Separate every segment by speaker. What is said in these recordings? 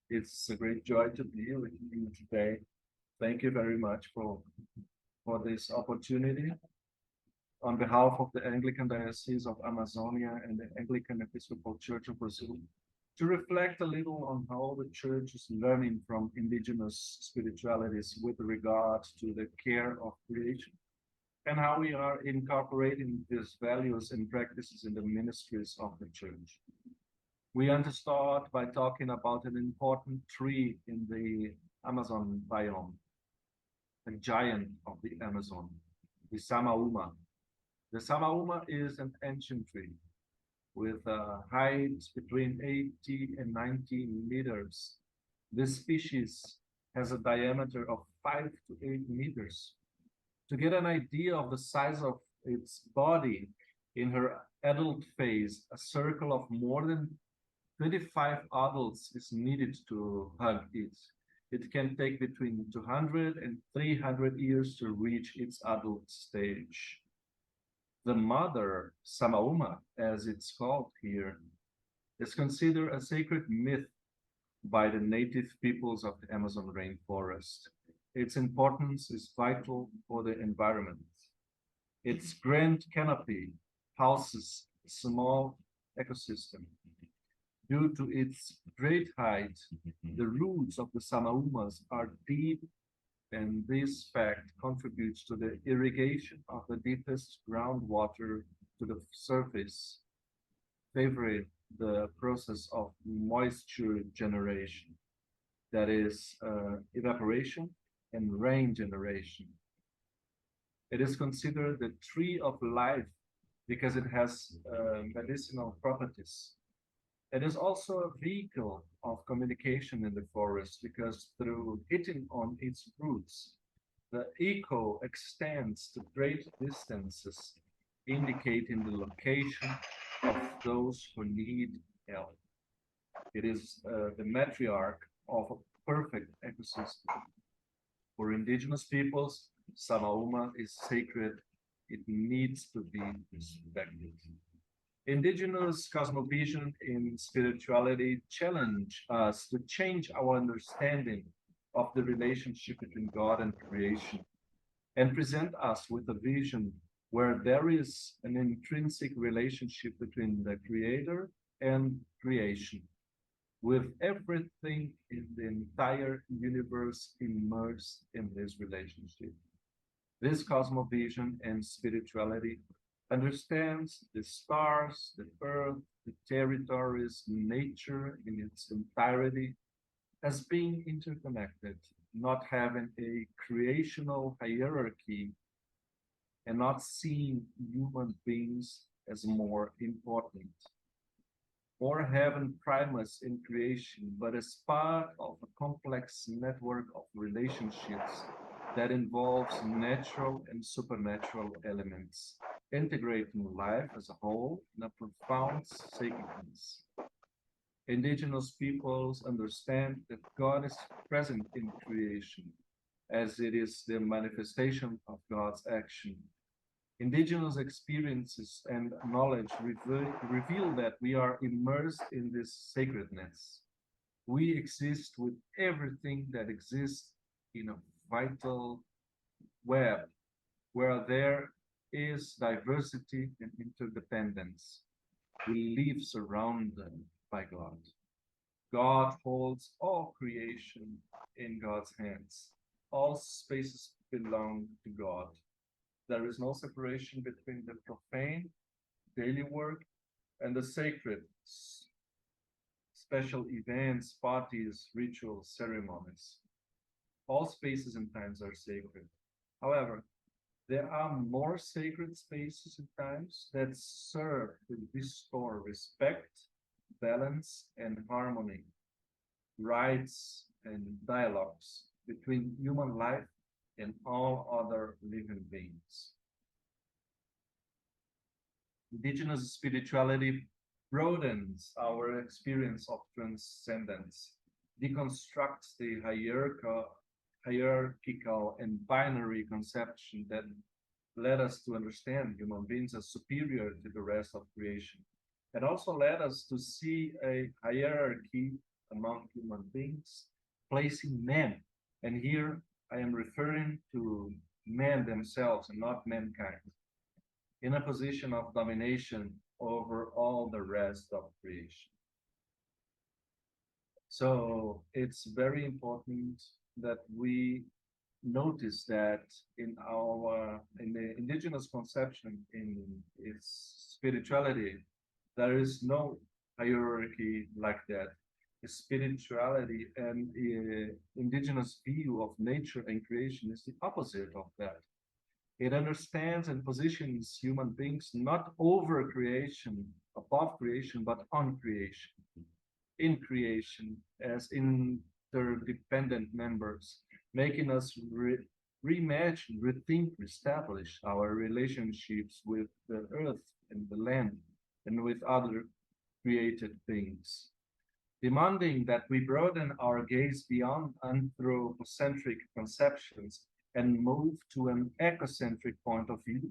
Speaker 1: It's a great joy to be with you today. Thank you very much for this opportunity. On behalf of the Anglican Diocese of Amazonia and the Anglican Episcopal Church of Brazil, to reflect a little on how the Church is learning from indigenous spiritualities with regard to the care of creation and how we are incorporating these values and practices in the ministries of the Church. We want to start by talking about an important tree in the Amazon biome, a giant of the Amazon, the Samauma. The Samauma is an ancient tree with a height between 80 and 90 meters. This species has a diameter of 5 to 8 meters. To get an idea of the size of its body in her adult phase, a circle of more than 25 adults is needed to hug it. It can take between 200 and 300 years to reach its adult stage. The mother, Samauma, as it's called here, is considered a sacred myth by the native peoples of the Amazon rainforest. Its importance is vital for the environment. Its grand canopy houses a small ecosystem. Due to its great height, the roots of the Samaumas are deep, and this fact contributes to the irrigation of the deepest groundwater to the surface, favoring the process of moisture generation, that is, evaporation and rain generation. It is considered the tree of life because it has medicinal properties. It is also a vehicle of communication in the forest because through hitting on its roots, the echo extends to great distances, indicating the location of those who need help. It is the matriarch of a perfect ecosystem. For indigenous peoples, Samauma is sacred. It needs to be respected. Indigenous cosmovision in spirituality challenge us to change our understanding of the relationship between God and creation and present us with a vision where there is an intrinsic relationship between the creator and creation, with everything in the entire universe immersed in this relationship. This cosmovision and spirituality understands the stars, the earth, the territories, nature in its entirety as being interconnected, not having a creational hierarchy and not seeing human beings as more important or having primacy in creation, but as part of a complex network of relationships that involves natural and supernatural elements, integrating life as a whole in a profound sacredness. Indigenous peoples understand that God is present in creation, as it is the manifestation of God's action. Indigenous experiences and knowledge reveal that we are immersed in this sacredness. We exist with everything that exists in a vital web where there is diversity and interdependence. We live surrounded by God. God holds all creation in God's hands. All spaces belong to God. There is no separation between the profane, daily work, and the sacred, special events, parties, rituals, ceremonies. All spaces and times are sacred. However, there are more sacred spaces and times that serve to restore respect, balance, and harmony, rights, and dialogues between human life and all other living beings. Indigenous spirituality broadens our experience of transcendence, deconstructs the hierarchical and binary conception that led us to understand human beings as superior to the rest of creation, and also led us to see a hierarchy among human beings, placing men, and here I am referring to men themselves and not mankind, in a position of domination over all the rest of creation. So it's very important that we notice that in the indigenous conception in its spirituality, there is no hierarchy like that. Spirituality and indigenous view of nature and creation is the opposite of that. It understands and positions human beings not over creation, above creation, but on creation, in creation, as interdependent members, making us reimagine, rethink, reestablish our relationships with the earth and the land and with other created things, demanding that we broaden our gaze beyond anthropocentric conceptions and move to an ecocentric point of view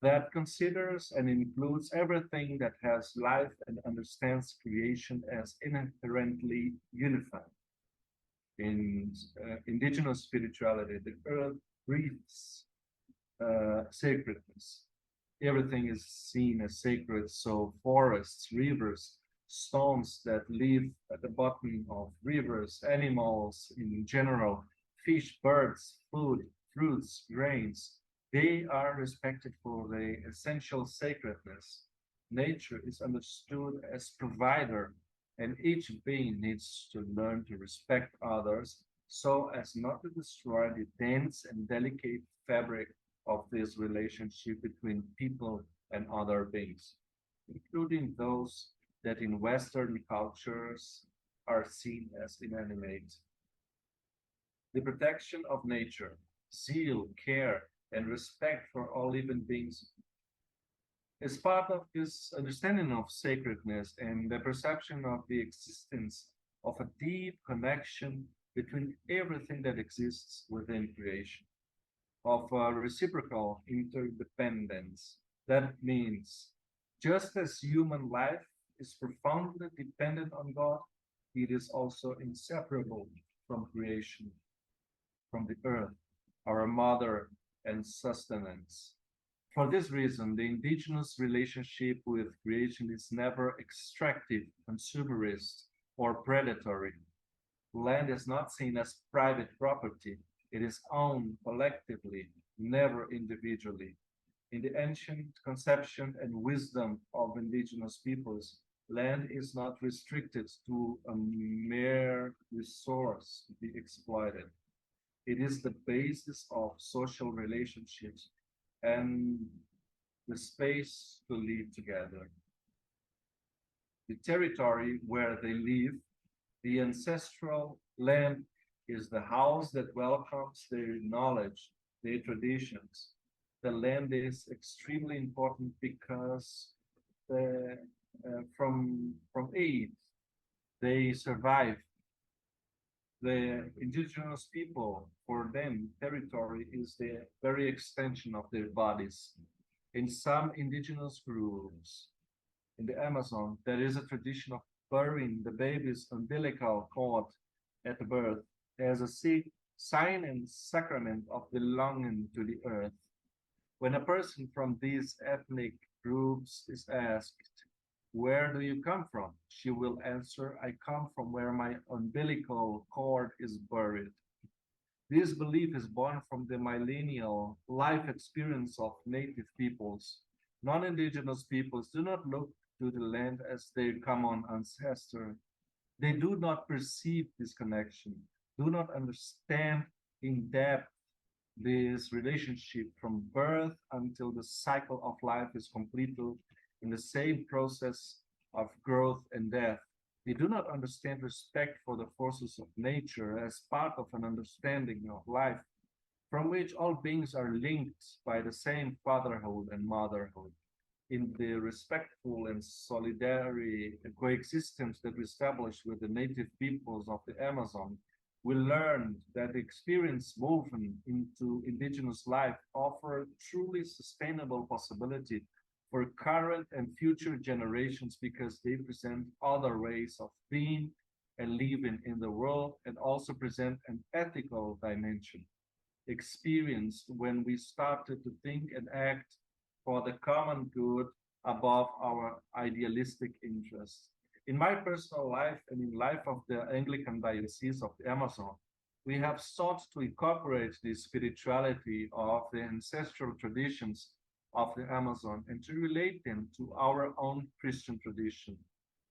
Speaker 1: that considers and includes everything that has life and understands creation as inherently unified. In indigenous spirituality, the earth breathes sacredness. Everything is seen as sacred, so forests, rivers, stones that live at the bottom of rivers, animals in general, fish, birds, food, fruits, grains, they are respected for the essential sacredness. Nature is understood as provider, and each being needs to learn to respect others so as not to destroy the dense and delicate fabric of this relationship between people and other beings, including those that in Western cultures are seen as inanimate. The protection of nature, zeal, care, and respect for all living beings is part of this understanding of sacredness and the perception of the existence of a deep connection between everything that exists within creation, of a reciprocal interdependence. That means just as human life is profoundly dependent on God, it is also inseparable from creation, from the earth, our mother and sustenance. For this reason, the indigenous relationship with creation is never extractive, consumerist, or predatory. Land is not seen as private property, it is owned collectively, never individually. In the ancient conception and wisdom of indigenous peoples, land is not restricted to a mere resource to be exploited. It is the basis of social relationships and the space to live together. The territory where they live, the ancestral land, is the house that welcomes their knowledge, their traditions. The land is extremely important because from age they survive. The indigenous people, for them, territory is the very extension of their bodies. In some indigenous groups in the Amazon, there is a tradition of burying the baby's umbilical cord at birth as a sign and sacrament of belonging to the earth. When a person from these ethnic groups is asked, where do you come from? She will answer, I come from where my umbilical cord is buried. This belief is born from the millennial life experience of native peoples. Non indigenous peoples do not look to the land as their common ancestor. They do not perceive this connection, do not understand in depth this relationship from birth until the cycle of life is completed in the same process of growth and death. They do not understand respect for the forces of nature as part of an understanding of life from which all beings are linked by the same fatherhood and motherhood. In the respectful and solidary coexistence that we established with the native peoples of the Amazon, we learned that the experience woven into indigenous life offer truly sustainable possibility for current and future generations because they present other ways of being and living in the world, and also present an ethical dimension experienced when we started to think and act for the common good above our idealistic interests. In my personal life and in life of the Anglican Diocese of the Amazon, we have sought to incorporate the spirituality of the ancestral traditions of the Amazon and to relate them to our own Christian tradition.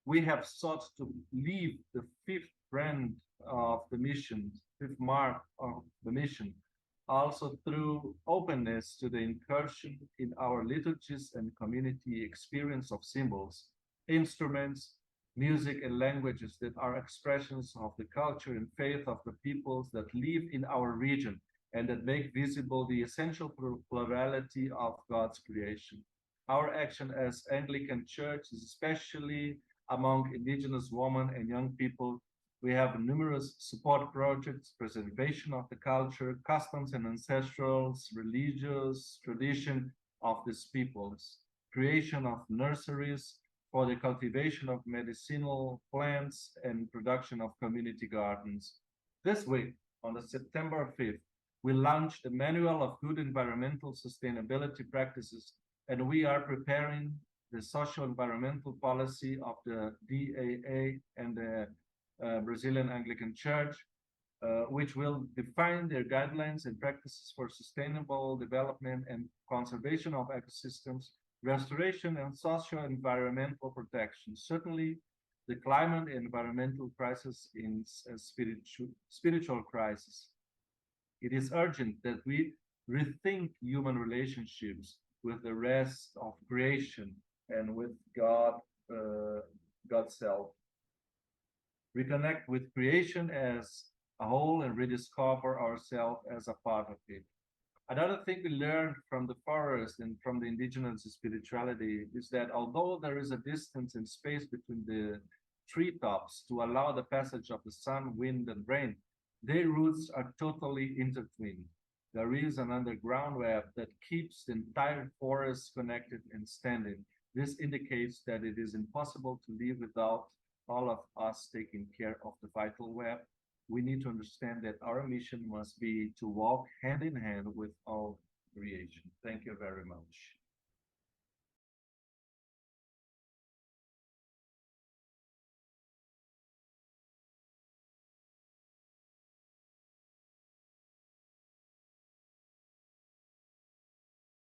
Speaker 1: We have sought to live the fifth brand of the mission, fifth mark of the mission, also through openness to the incursion in our liturgies and community experience of symbols, instruments, music, and languages that are expressions of the culture and faith of the peoples that live in our region and that make visible the essential plurality of God's creation. Our action as Anglican Church is especially among indigenous women and young people. We have numerous support projects, preservation of the culture, customs and ancestral religious tradition of these peoples, creation of nurseries for the cultivation of medicinal plants and production of community gardens. This week, on the September 5th, we launched the Manual of Good Environmental Sustainability Practices, and we are preparing the social environmental policy of the DAA and the Brazilian Anglican Church, which will define their guidelines and practices for sustainable development and conservation of ecosystems, restoration and socio-environmental protection. Certainly, the climate and environmental crisis is a spiritual crisis. It is urgent that we rethink human relationships with the rest of creation and with God, God's self. Reconnect with creation as a whole and rediscover ourselves as a part of it. Another thing we learned from the forest and from the indigenous spirituality is that although there is a distance and space between the treetops to allow the passage of the sun, wind, and rain, their roots are totally intertwined. There is an underground web that keeps the entire forest connected and standing. This indicates that it is impossible to live without all of us taking care of the vital web. We need to understand that our mission must be to walk hand in hand with all creation. Thank you very much.